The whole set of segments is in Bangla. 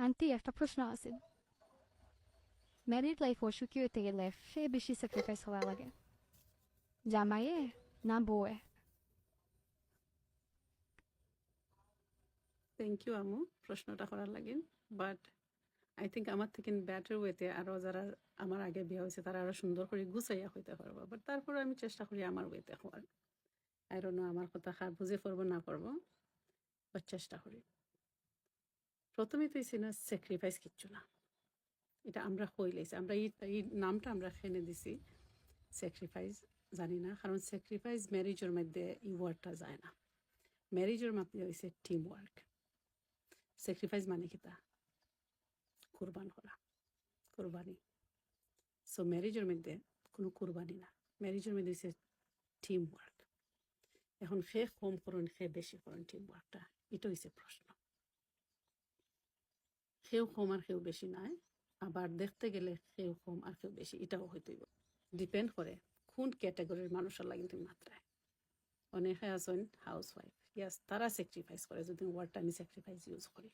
আন্টি একটা প্রশ্ন আছে। ম্যারিড লাইফ ও সুখী হইতে গেলে সে বেশি স্যাক্রিফাইস হওয়া লাগে, জামাইয়ে না বউয়ে? থ্যাংক ইউ আমু প্রশ্নটা করার লাগে। বাট আই থিঙ্ক আমার থেকে বেটার ওয়েতে আরও যারা আমার আগে বিয়ে হয়েছে তারা আরও সুন্দর করে গুছাইয়া হইতে পারবো। বাট তারপরে আমি চেষ্টা করি আমার ওয়েতে হওয়ার। আই ডোন্ট নো আমার কথা খারাপ বুঝে পড়বো না পড়বো, বাট চেষ্টা করি। প্রথমে তো না স্যাক্রিফাইস কিচ্ছু না, এটা আমরা হইলেছি, আমরা এই নামটা আমরা খেনে দিছি স্যাক্রিফাইস। জানি না, কারণ স্যাক্রিফাইস ম্যারেজের মধ্যে এই ওয়ার্ডটা যায় না। ম্যারেজের মধ্যে হয়েছে টিম ওয়ার্ক। স্যাক্রিফাইস মানে কি তা কুরবান করা, কোরবানি। সো ম্যারেজের মধ্যে কোনো কোরবানি না, ম্যারেজের মধ্যে হচ্ছে টিম ওয়ার্ক। এখন সে কম করেন সে বেশি করেন টিম ওয়ার্কটা, এটা হচ্ছে প্রশ্ন। সেও কম আর কেউ বেশি নয়, আবার দেখতে গেলে সেও কম আর কেউ বেশি, এটাও হইতেই ডিপেন্ড করে কোন ক্যাটাগরির মানুষের লাগে তুমি মাত্রায়। অনেকে আছেন হাউস ওয়াইফ, ইয়াস তারা স্যাক্রিফাইস করে, যদি ওয়ার্ডটা আমি স্যাক্রিফাইস ইউজ করি,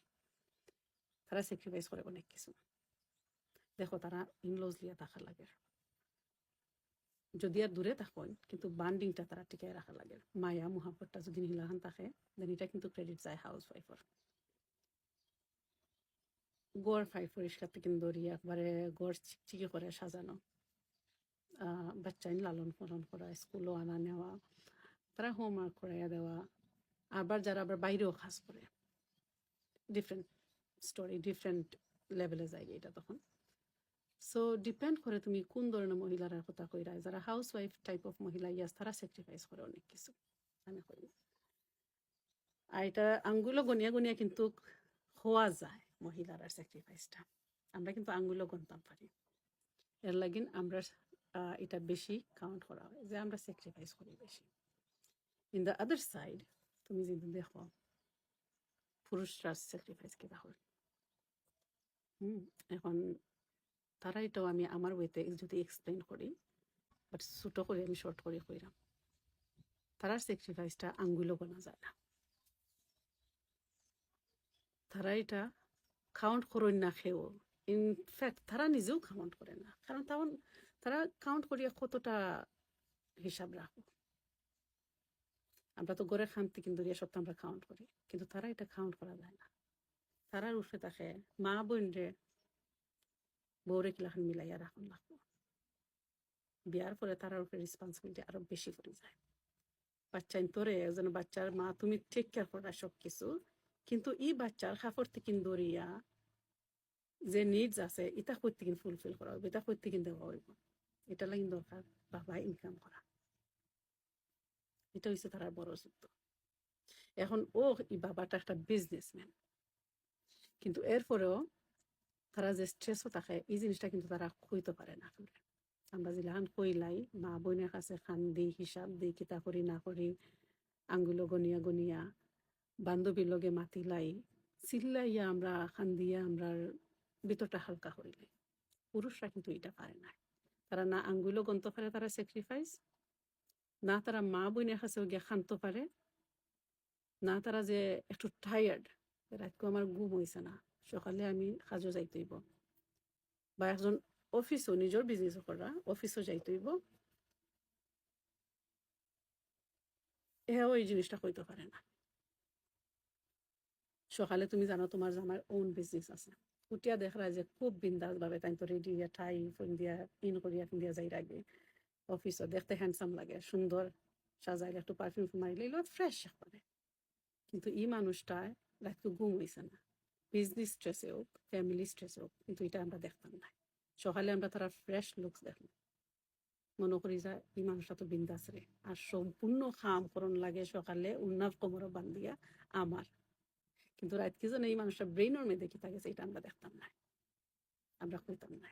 তারা স্যাক্রিফাইস করে অনেক কিছু। দেখো তারা ইনলজ লিয়া থাকা লাগে, যদি আর দূরে থাকেন কিন্তু বান্ডিংটা তারা টিকায় রাখা লাগে, মায়া মোহাব্বতটা যদি নিলাহান থাকে, দেন এটা কিন্তু ক্রেডিট যায় হাউস ওয়াইফের। গড় ফাই পরিষ্কার থেকে ধরিয়ে একবারে গড় চিকচিকি করে সাজানো, বাচ্চাই লালন পালন করা, স্কুলও আনা নেওয়া, তারা হোমওয়ার্ক করাইয়া দেওয়া, আবার যারা আবার বাইরেও কাজ করে, ডিফারেন্ট স্টোরি, ডিফারেন্ট লেভেলে যায় এটা তখন। সো ডিপেন্ড করে তুমি কোন ধরনের মহিলারা কথা কইরা। যারা হাউস ওয়াইফ টাইপ অফ মহিলা, ইয়াস তারা স্যাক্রিফাইস করে অনেক কিছু, আমি করি। আর এটা আঙ্গুলো গনিয়া গনিয়া কিন্তু হওয়া যায় মহিলার স্যাক্রিফাইসটা, আমরা কিন্তু আঙ্গুলো গনতাম পারি। এর লাগিন আমরা এটা বেশি কাউন্ট করা হয় যে আমরা স্যাক্রিফাইস করি বেশি। ইন দ্য আদার সাইড তুমি যদি দেখো পুরুষরা স্যাক্রিফাইস কিনা হয়, এখন তারা এটাও আমি আমার ওয়েতে যদি এক্সপ্লেন করি, বাট ছোটো করে আমি শর্ট করে কইরাম, তারার স্যাক্রিফাইসটা আঙ্গুলও গোনা যায় না। তারা এটা কাউন্ট করেন না খেয়েও, ইনফ্যাক্ট তারা নিজেও কাউন্ট করে না, কারণ তখন তারা কাউন্ট করিয়া কতটা হিসাব রাখো। আমরা তো গড়ে খান্তি কিন্তু সব আমরা কাউন্ট করি, কিন্তু তারা এটা কাউন্ট করা যায় না। তারার উঠে থাকে মা বোন রে বউরে কিলাখান মিলাইয়া রাখুন লাগবো। বিয়ার পরে তারার উপরে রেসপন্সিবিলিটি আরো বেশি করে যায়। বাচ্চা তোরে যেন বাচ্চার মা তুমি টেক কেয়ার করা সব কিছু, কিন্তু এই বাচ্চার কাপড় থেকে দরিয়া যে নিডস আছে এটা করতে কিন্তু ফুলফিল করা হবে, এটা করতে কিন্তু দেওয়া হইব, এটা লাগে দরকার বাবা ইনকাম করা। এটা হচ্ছে তারা বড় যুদ্ধ। এখন এই বাবাটা একটা বিজনেসম্যান, কিন্তু এরপরেও তারা যে স্ট্রেসও থাকে এই জিনিসটা কিন্তু তারা কইতে পারে না। আমরা যেলাহান কইলাই মা বোনের কাছে খান দিই, হিসাব দিই, কিতা করি না করি, আঙ্গুলো গনিয়া গনিয়া, বান্ধবীর লগে মাতিলাই চিল্লাইয়া আমরা খান দিয়া আমরা ভিতরটা হালকা করিলাই। পুরুষরা কিন্তু এটা পারে না, তারা না আঙ্গুলো গন্ত পারে তারা স্যাক্রিফাইস, না তারা মা বোনের কাছে গিয়ে খানতে পারে, না তারা যে একটু টায়ার্ড, রাতকে আমার ঘুম হয়েছে না, সকালে আমি কাজও যাইতে হইব, বা একজন অফিসও নিজের বিজনেস করা অফিসও যাইতে হইব, এও এই জিনিসটা কইতে পারে না। সকালে তুমি জানো তোমার জামার ওন বিজনেস আছে, উঠিয়া দেখা যে খুব বিন্দাস ভাবে তাই তো রেডি ঠাই ফোন দিয়া ইন করিয়া দিয়া যাই রাখবে অফিসও, দেখতে হ্যান্ডসাম লাগে, সুন্দর সাজাইলে একটু পারফিউম মারিলে ফ্রেশ করে। কিন্তু এই মানুষটা রাতকে ঘুম হয়েছে না, বিজনেস স্ট্রেসে হোক ফ্যামিলি স্ট্রেসে হোক, কিন্তু এটা আমরা দেখতাম না। সকালে আমরা তারা ফ্রেশ লুকস দেখলাম, মনে করি যে এই মানুষটা তো বিন্দাস রে, আর সম্পূর্ণ খাম করণ লাগে সকালে উন্নাভ কোমর বান্ধিয়া আমার, কিন্তু রাত কি যেন এই মানুষটা ব্রেইনের মেয়ে দেখি থাকে এটা আমরা দেখতাম না, আমরা কইতাম না।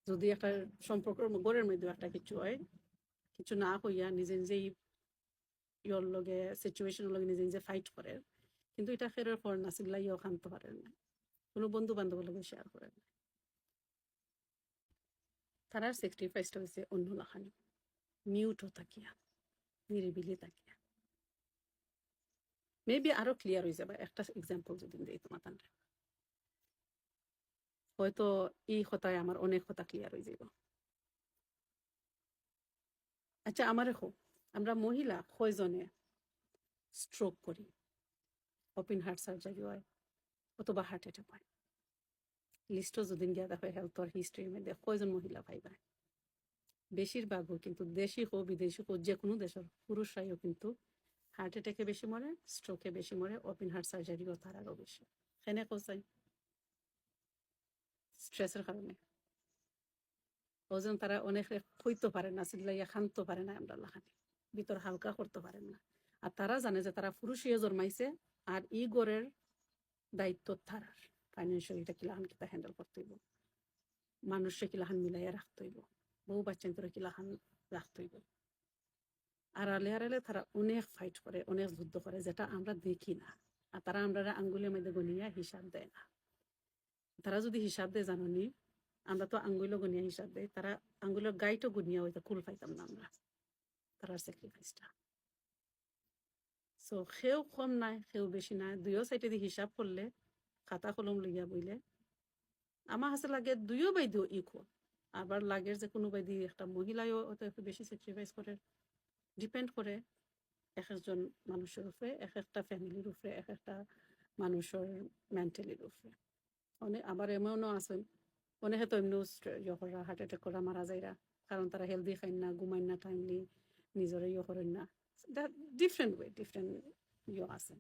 যদি একটা সম্পর্ক গড়ের মধ্যে একটা কিছু হয়, কিছু না হইয়া নিজে নিজেই ইয়র লগে সিচুয়েশনের লগে নিজে নিজে ফাইট করে, কিন্তু এটা ফেরার পর না চিল্লাইয়াও খানতে পারেন না, কোনো বন্ধু বান্ধবের লগে শেয়ার করেন না। তারার স্যাক্রিফাইসটা হয়েছে অন্য লাখানি, মিউটও থাকিয়া, নিরিবিলি থাকিয়া। মেবি আরো ক্লিয়ার হয়ে যাবে একটা এক্সাম্পল যদি দিই তোমার। হয়তো এই কথায় আমার অনেক কথা ক্লিয়ার হয়ে যাব। আচ্ছা আমারে হোক, আমরা মহিলা কয়জনে স্ট্রোক করি, ওপেন হার্ট সার্জারি হয় অথবা হার্ট অ্যাটাক হয়? লিস্টও যদি গিয়া দেখো হেলথর হিস্ট্রির মধ্যে কয়জন মহিলা পাইবা? বেশিরভাগও কিন্তু দেশি হোক বিদেশি হোক যে কোনো দেশের পুরুষরাইও কিন্তু হার্ট অ্যাটাকে বেশি মরে, স্ট্রোকে বেশি মরে, ওপেন হার্ট সার্জারিও তারারও বেশি। কেন কোসাই? স্ট্রেসের কারণে। ওজন তারা অনেক হইতে পারে না, চিল্লাইয়া খানতে পারে না, আমরা লাখানি ভিতর হালকা করতে পারেন না। আর তারা জানে যে তারা পুরুষিয়ে জন্মাইছে আর ই গড়ের দায়িত্ব তারার। ফাইন্যান্সিয়ালিটা কিলাহান কিতা হ্যান্ডেল করতে হইব, মানুষে কিলাহান মিলাইয়া রাখতে হইব, বউ বাচ্চা তোরা কিলাহান রাখতে হইব। আড়ালে আড়ালে তারা অনেক ফাইট করে, অনেক যুদ্ধ করে, যেটা আমরা দেখি না। আর তারা আমরা আঙ্গুলের মধ্যে গনিয়া হিসাব দেয় না। তারা যদি হিসাব দেয় জানি, আমরা তো আঙ্গুলও গনিয়া হিসাব দেয়, তারা আঙ্গুলের গাইটও গনিয়া হইতে কুল পাইতাম না আমরা তারার স্যাক্রিফাইসটা। সো সেও কম নাই, সেও বেশি নাই, দুইও সাইডে দিয়ে হিসাব করলে, খাতা কলম লইয়া বইলে আমার কাছে লাগে দুইও বাইদিও ইকুয়াল। আবার লাগে যে কোনো বাইদি একটা মহিলাও হয়তো একটু বেশি স্যাক্রিফাইস করে। ডিপেন্ড করে এক একজন মানুষের উপরে, এক একটা ফ্যামিলির উপরে, এক একটা মানুষের মেন্টালির উপরে। অনেক আবার এমনও আছেন অনেকে তো এমনিও করা হার্ট অ্যাটাক করা মারা যায়রা, কারণ তারা হেলদি খাইন না, ঘুমাইন না টাইমলি, নিজেরা করেন না। ডিফারেন্ট ওয়ে, ডিফারেন্ট আছে।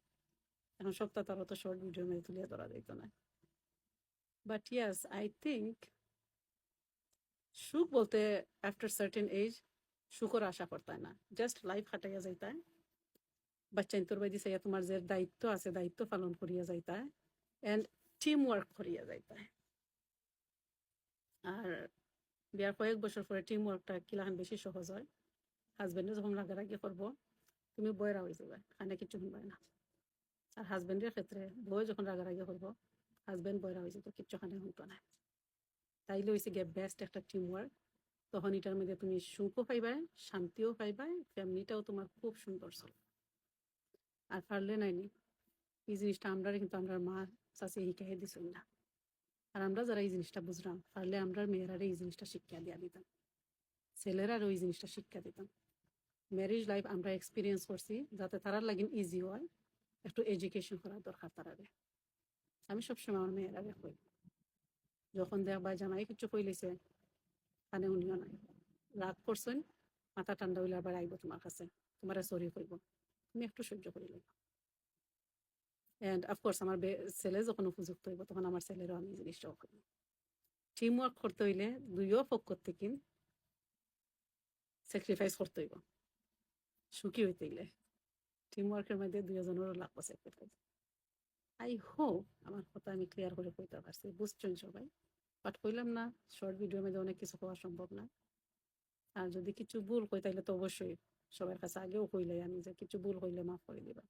এখন সপ্তাহ তারা তো শর্ট ভিডিও মেয়ে তুলিয়া ধরা যাইতো না। বাট ইয়াস, আই থিঙ্ক সুখ বলতে আফটার সার্টেন এজ সুখর আশা করতায় না, জাস্ট লাইফ খাটাইয়া যাইতায়, বাচ্চা ইন্তর বাইদি চাইয়া তোমার যে দায়িত্ব আছে দায়িত্ব পালন করিয়া যাইতায়, এন্ড টিম ওয়ার্ক করিয়া যাইতায়। আর বিয়ার কয়েক বছর পরে টিম ওয়ার্কটা কিলাখান বেশি সহজ হয়। হাজবেন্ডে যখন রাগারাগি করবো তুমি বয়রা হয়ে যাবে, খানে কিছু শুনবে না। আর হাজবেন্ডের ক্ষেত্রে বই যখন রাগারাগি করবো হাজবেন্ড বয়রা হয়ে যেত, কিচ্ছু খানে শুনতো না। তাইলে হয়েছে গিয়ে বেস্ট একটা টিম ওয়ার্ক। তখন এটার মধ্যে তুমি সুখও পাইবাই, শান্তিও পাইবাই, ফ্যামিলিটাও তোমার খুব সুন্দর চলবে। আর পারলে নাইনি এই জিনিসটা আমরা কিন্তু আমরা মা চাষি শিখাই দিছিল না। আর আমরা যারা এই জিনিসটা বুঝলাম, পারলে আমরা মেয়েরা এই জিনিসটা শিক্ষা দিয়া দিতাম, ছেলেরারও এই জিনিসটা শিক্ষা দিতাম। ম্যারেজ লাইফ আমরা এক্সপিরিয়েন্স করছি, যাতে তারার লাগিন ইজি হয়, একটু এডুকেশন করার দরকার তারারে। আমি সবসময় আমার মেয়েরা কই, যখন দেখবা জামাই কিছু কইলেছে কানে উনিও নাই, রাগ করছেন, মাথা ঠান্ডা হইলে আবার আইব তোমার কাছে, তোমার সরি কইব, তুমি একটু সহ্য করে লইব। অ্যান্ড অফকোর্স আমার ছেলে যখন উপযুক্ত হইব তখন আমার ছেলেরও আমি জিনিসটাও করবো। টিম ওয়ার্ক করতে হইলে দুইও পক্ষ থেকে স্যাক্রিফাইস করতে হইব। সুখী হইতে হইলে টিম ওয়ার্কের মধ্যে দুইজনেরও লাগবে স্যাক্রিফাইস। আই হোপ আমার কথা আমি ক্লিয়ার করে কইতে পারছি, বুঝছেন সবাই? বাট কইলাম না, শর্ট ভিডিওর মধ্যে অনেক কিছু হওয়া সম্ভব না। আর যদি কিছু ভুল কই তাইলে তো অবশ্যই সবার কাছে আগেও কইলাই আমি যে কিছু ভুল হইলে মাফ করে দিবা।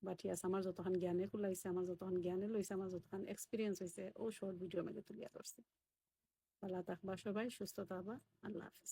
বাট ইয়াস, আমার যতক্ষণ জ্ঞানে খুলাইছে, আমার যতক্ষণ জ্ঞানে লইছে, আমার যতক্ষণ এক্সপিরিয়েন্স হয়েছে ও শর্ট ভিডিওর মধ্যে তুলিয়া ধরছে। ভালো থাকবা সবাই, সুস্থ থাকবা, আল্লাহ হাফিজ।